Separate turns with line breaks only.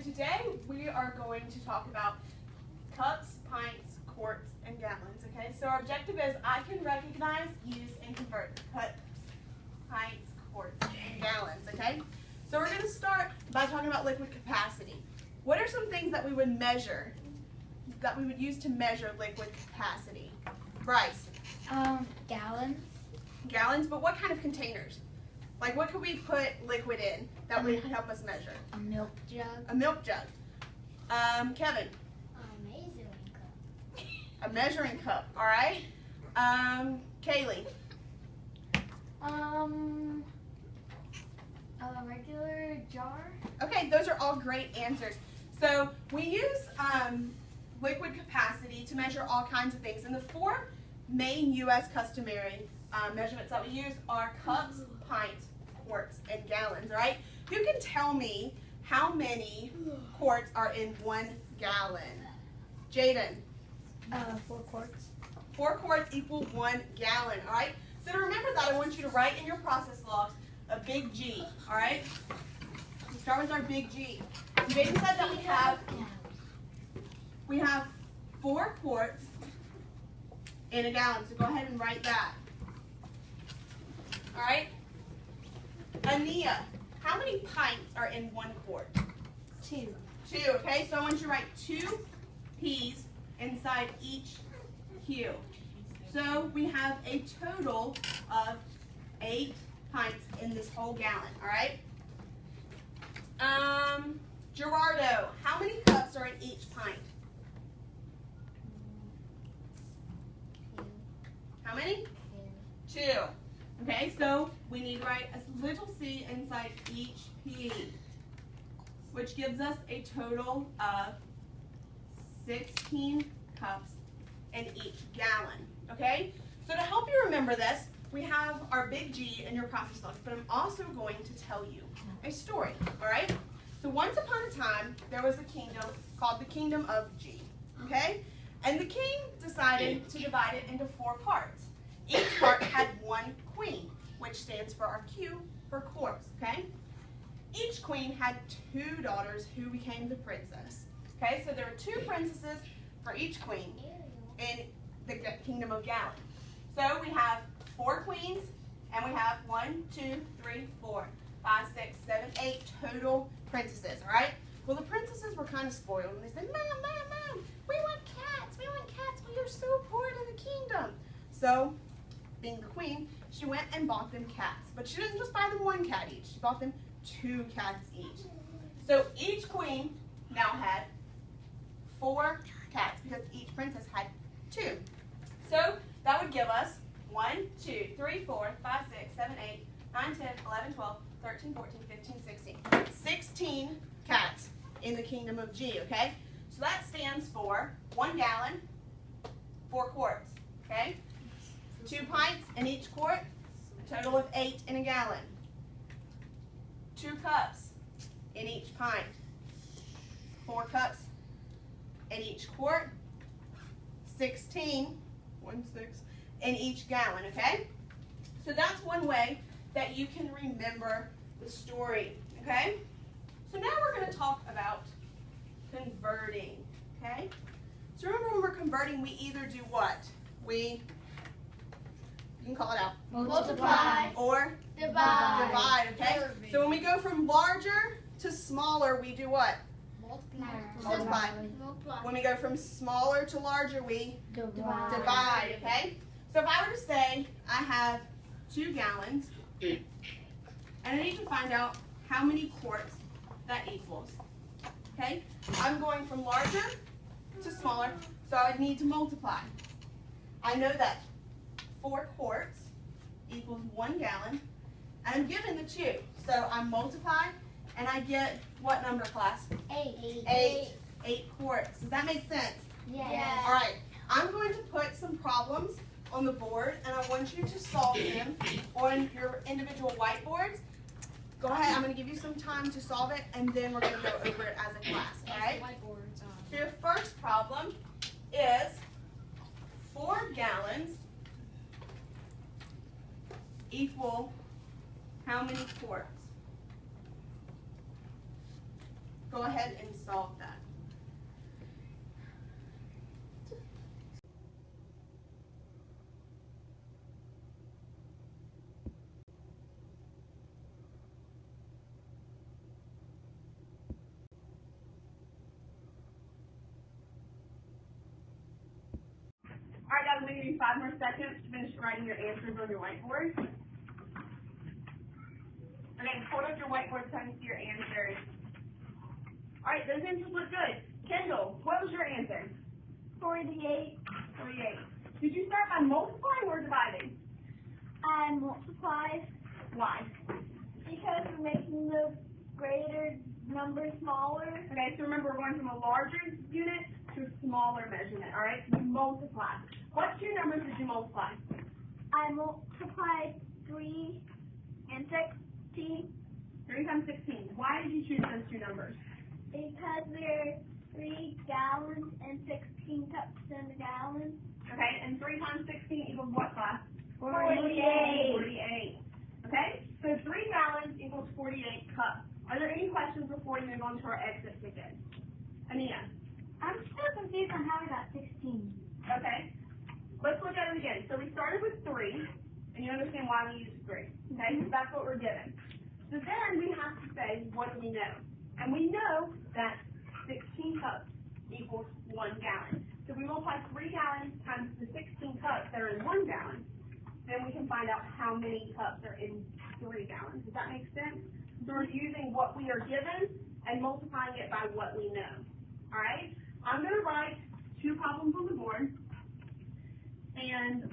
today we are going to talk about cups, pints, quarts, and gallons, okay? So our objective is I can recognize, use, and convert cups, pints, quarts, and gallons, okay? So we're going to start by talking about liquid capacity. What are some things that we would measure, that we would use to measure liquid capacity? Bryce?
Gallons.
Gallons, but what kind of containers? Like what could we put liquid in that would help us measure?
A milk jug.
A milk jug. Kevin?
A measuring cup.
A measuring cup, all right. Kaylee?
A regular jar.
Okay, those are all great answers. So we use liquid capacity to measure all kinds of things. And the four main U.S. customary measurements that we use are cups, pints, quarts, and gallons, all right? Who can tell me how many quarts are in 1 gallon? Jaden?
4 quarts.
4 quarts equal 1 gallon, all right? So to remember that, I want you to write in your process logs a big G, all right? We start with our big G. Jaden said that we have 4 quarts in a gallon, so go ahead and write that. All right? Ania, how many pints are in 1 quart?
2.
2, okay? So I want you to write 2 P's inside each Q. So we have a total of 8 pints in this whole gallon, all right? Gerardo, how many cups are in each pint?
2.
How many? 2. Okay, so we need to write a little c inside each P, which gives us a total of 16 cups in each gallon, okay? So to help you remember this, we have our big G in your process logs, but I'm also going to tell you a story, all right? So once upon a time, there was a kingdom called the Kingdom of G, okay? And the king decided to divide it into 4 parts. Each part had 1 queen, which stands for our Q for quarts, okay? Each queen had 2 daughters who became the princess, okay? So there were 2 princesses for each queen in the Kingdom of Gallon. So we have 4 queens, and we have 1, 2, 3, 4, 5, 6, 7, 8 total princesses, all right? Well, the princesses were kind of spoiled, and they said, Mom, we want cats, we are so poor in the kingdom. So, being the queen, she went and bought them cats. But she didn't just buy them 1 cat each, she bought them 2 cats each. So each queen now had 4 cats, because each princess had 2. So that would give us 1, 2, 3, 4, 5, 6, 7, 8, 9, 10, 11, 12, 13, 14, 15, 16. 16 cats in the Kingdom of G, okay? So that stands for 1 gallon, 4 quarts, okay? 2 pints in each quart, a total of 8 in a gallon. 2 cups in each pint, 4 cups in each quart, 16, 1, 6, in each gallon, okay? So that's one way that you can remember the story, okay? So now we're going to talk about converting, okay? So remember when we're converting, we either do what? You can call it out.
Multiply.
Or
Divide.
divide, okay? So when we go from larger to smaller, we do what? Multiply. When we go from smaller to larger, we divide, okay? So if I were to say I have 2 gallons, and I need to find out how many quarts that equals, okay? I'm going from larger to smaller, so I would need to multiply. I know that 4 quarts equals 1 gallon, and I'm given the 2. So I multiply, and I get what number, class?
8.
8 quarts. Does that make sense?
Yes.
All right. I'm going to put some problems on the board, and I want you to solve them on your individual whiteboards. Go ahead. I'm going to give you some time to solve it, and then we're going to go over it as a class. All right? So your first problem is 4 gallons equal how many quarts? Go ahead and solve that. All right, guys, I'm going to give you 5 more seconds to finish writing your answers on your whiteboard. Okay, hold up your whiteboard so I can see your answers. All right, those answers look good. Kendall, what was your answer?
48.
48. Did you start by multiplying or dividing?
I multiply
Why?
because we're making the greater number smaller.
Okay, so remember we're going from a larger unit to a smaller measurement, all right? So you multiply. What two numbers did you multiply?
I multiplied 3 and 16
3 times 16. Why did you choose those two numbers?
because they're 3 gallons and 16 cups in a gallon.
Okay, and 3 times 16 equals what, class?
48.
48. Okay, so 3 gallons equals 48 cups. Are there any questions before we move on to our exit ticket? Anita?
I'm still confused on how we got 16.
Okay, let's look at it again. So we started with 3, and you understand why we used 3. Okay, because that's what we're given. So then we have to say, what do we know? And we know that 16 cups equals 1 gallon. So we multiply 3 gallons times the 16 cups that are in 1 gallon, then we can find out how many cups are in 3 gallons. Does that make sense? So we're using what we are given and multiplying it by what we know. All right? I'm going to write 2 problems on the board. And